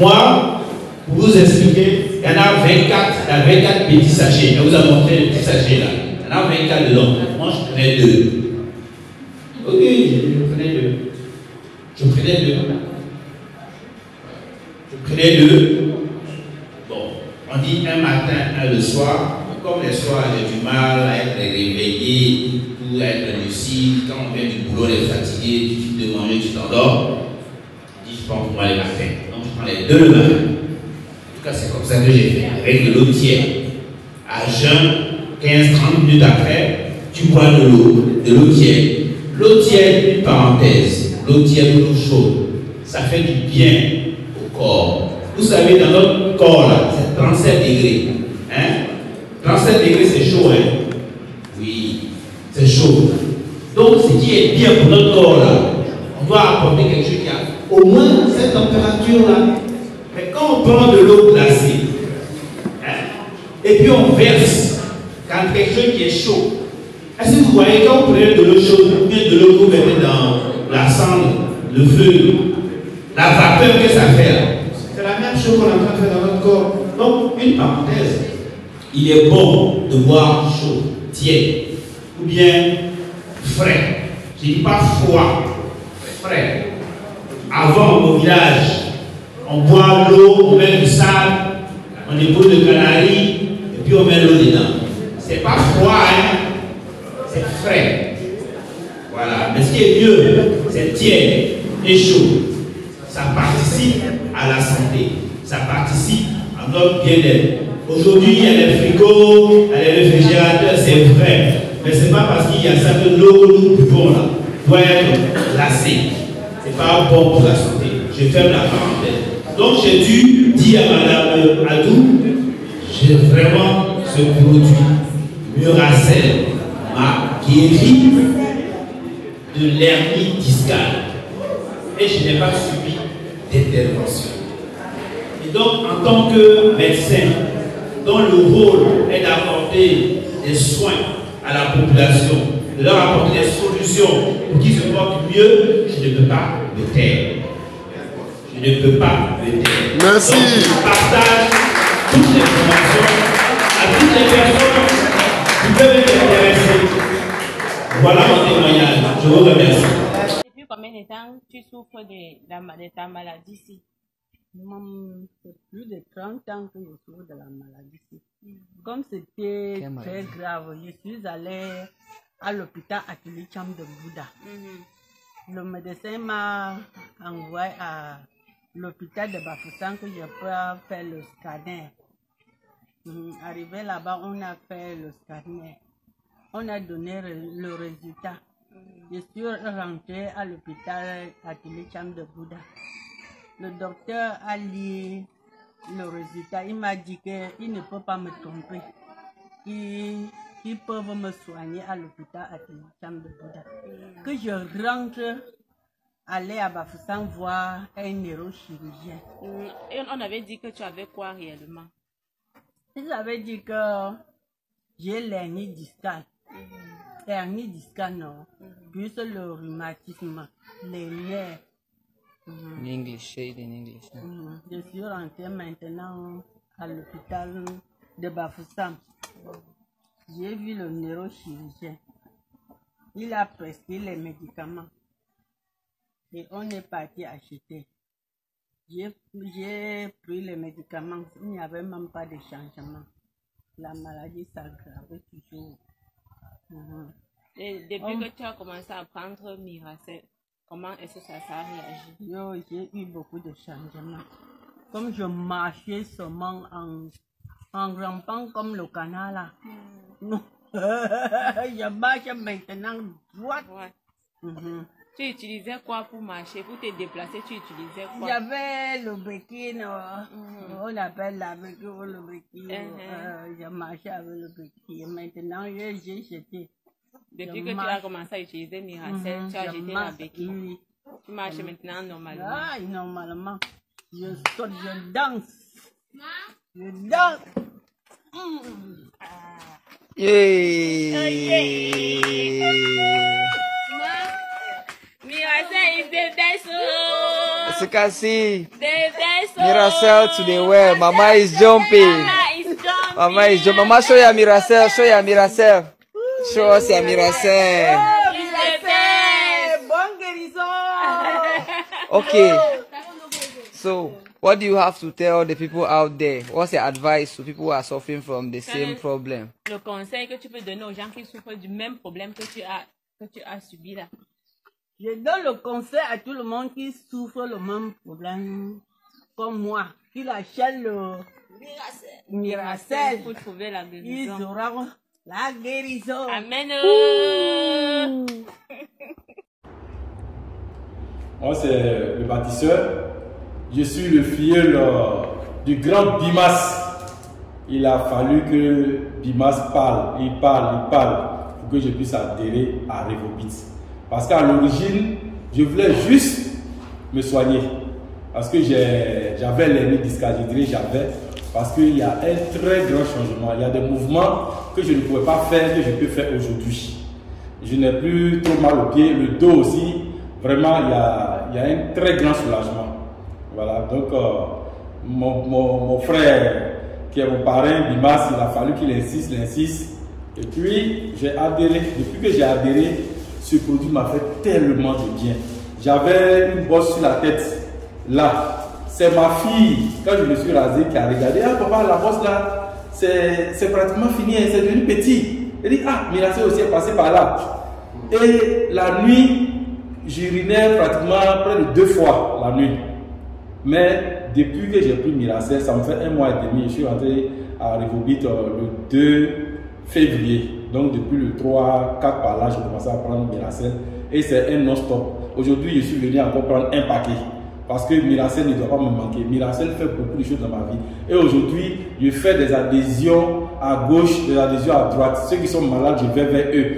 Moi, pour vous expliquer, il y en a 24, il y a 24 petits sachets. Je vous ai montré les petits sachets là. Il y en a 24 dedans. Moi, je prenais 2. Ok, je prenais 2. Je prenais 2. Je prenais 2. Bon, on dit un matin, un le soir. Comme les soirs, j'ai du mal à être réveillé, pour être lucide. Quand on vient du boulot, on est fatigué, tu finis de manger, tu t'endors. Je dis, je prends pour moi les matins. Donc, je prends les 2 le matin. En tout cas, c'est comme ça que j'ai fait. Avec de l'eau tiède. À jeun, 15-30 minutes après, tu bois de l'eau tiède. L'eau tiède, une parenthèse. L'eau tiède, l'eau chaude. Ça fait du bien au corps. Vous savez, dans notre corps, là, c'est 37 degrés. Hein? 37 degrés, c'est chaud, hein? Oui, c'est chaud. Donc, ce qui est bien pour notre corps, là, on doit apporter quelque chose qui a au moins cette température-là. Mais quand on prend de l'eau glacée, hein, et puis on verse quand quelque chose qui est chaud, est-ce que vous voyez, quand vous prenez de l'eau chaude, ou bien de l'eau que vous mettez dans la cendre, le feu, la vapeur que ça fait, là, c'est la même chose qu'on est en train de faire dans notre corps. Donc, une parenthèse. Il est bon de boire chaud, tiède, ou bien frais. Je ne dis pas froid, frais. Avant, au village, on boit l'eau, on met du sable, on dépose de canaries, et puis on met l'eau dedans. C'est pas froid, hein? C'est frais. Voilà. Mais ce qui est mieux, c'est tiède et chaud. Ça participe à la santé. Ça participe à notre bien-être. Aujourd'hui, il y a les frigos, il y a les réfrigérateurs, c'est vrai. Mais ce n'est pas parce qu'il y a ça que l'eau que nous buvons là doit être glacée. Ce n'est pas bon pour la santé. Je ferme la parenthèse. Donc j'ai dû dire à Madame Adou, j'ai vraiment ce produit Muracel m'a guéri de l'hernie discale. Et je n'ai pas subi d'intervention. Et donc, en tant que médecin, dont le rôle est d'apporter des soins à la population, de leur apporter des solutions pour qu'ils se portent mieux, je ne peux pas me taire. Je ne peux pas me taire. Merci. Donc, je partage toutes les informations à toutes les personnes qui peuvent être intéressées. Voilà mon témoignage. Je vous remercie. Depuis combien de temps tu souffres de ta maladie ici? C'est plus de 30 ans que je souffre de la maladie. Comme c'était très grave, je suis allée à l'hôpital Atelicham de Bouddha. Le médecin m'a envoyé à l'hôpital de Bafoussam que je peux faire le scanner. Arrivé là-bas, on a fait le scanner. On a donné le résultat. Je suis rentrée à l'hôpital Atelicham de Bouddha. Le docteur a lu le résultat. Il m'a dit qu'il ne peut pas me tromper. Qu'ils peuvent me soigner à l'hôpital Atelicham de Bouddha. Que je rentre, aller à Bafoussam voir un neurochirurgien. Et on avait dit que tu avais quoi réellement? Ils avaient dit que j'ai l'hernie discale. Hernie discale, non. Plus le rhumatisme, les nerfs. In English, say it in English. Je suis rentrée maintenant à l'hôpital de Bafoussam. J'ai vu le neurochirurgien. Il a prescrit les médicaments. Et on est parti acheter. J'ai pris les médicaments. Il n'y avait même pas de changement. La maladie s'aggravait toujours. Et depuis que tu as commencé à prendre Muracel, comment est-ce que ça a réagi? J'ai eu beaucoup de changements. Comme je marchais seulement en rampant comme le canard là. Je marche maintenant droite. Tu utilisais quoi pour marcher, pour te déplacer? Tu utilisais quoi? J'avais le béquille, on appelle la béquille ou le béquille. Je marchais avec le béquille. Maintenant, j'ai jeté. Depuis que tu as commencé à utiliser Muracel, tu as jeté la béquille. Oui. Tu marches maintenant normalement. Ah, normalement. Je saute, je danse. Je danse. Muracel is the best. Sikasi. The Miracel to the well. Mama is jumping. Mama is jumping. Mama, show ya Miracel. Show ya Miracel. Show us ya Miracel. Bon guérison. Okay. So, what do you have to tell the people out there? What's your advice to people who are suffering from the same problem? Le conseil que tu peux donner aux gens qui souffrent du même problème que tu as subi là. Je donne le conseil à tout le monde qui souffre le même problème comme moi, qui achète le Miracel pour trouver la guérison. Ils auront la guérison. Amen. Moi, c'est le bâtisseur. Je suis le filleul du grand Bimas. Il a fallu que Bimas parle, il parle pour que je puisse adhérer à Revobit. Parce qu'à l'origine, je voulais juste me soigner. Parce que j'avais l'hernie discale, je dirais j'avais. Parce qu'il y a un très grand changement. Il y a des mouvements que je ne pouvais pas faire, que je peux faire aujourd'hui. Je n'ai plus trop mal au pied, le dos aussi. Vraiment, il y a un très grand soulagement. Voilà, donc mon frère, qui est mon parrain, Bimas, il a fallu qu'il insiste. Et puis, j'ai adhéré. Depuis que j'ai adhéré, ce produit m'a fait tellement de bien. J'avais une bosse sur la tête, là. C'est ma fille, quand je me suis rasé, qui a regardé. Ah papa, la bosse là, c'est pratiquement fini, c'est devenu petit. Elle dit, ah, Miracel aussi est passé par là. Et la nuit, j'urinais pratiquement près de 2 fois la nuit. Mais depuis que j'ai pris Miracel, ça me fait 1 mois et demi. Je suis rentré à Revobit le 2 février. Donc depuis le 3, 4 par là, j'ai commencé à prendre Miracel. Et c'est un non-stop. Aujourd'hui, je suis venu encore prendre un paquet. Parce que Miracel ne doit pas me manquer. Miracel fait beaucoup de choses dans ma vie. Et aujourd'hui, je fais des adhésions à gauche, des adhésions à droite. Ceux qui sont malades, je vais vers eux.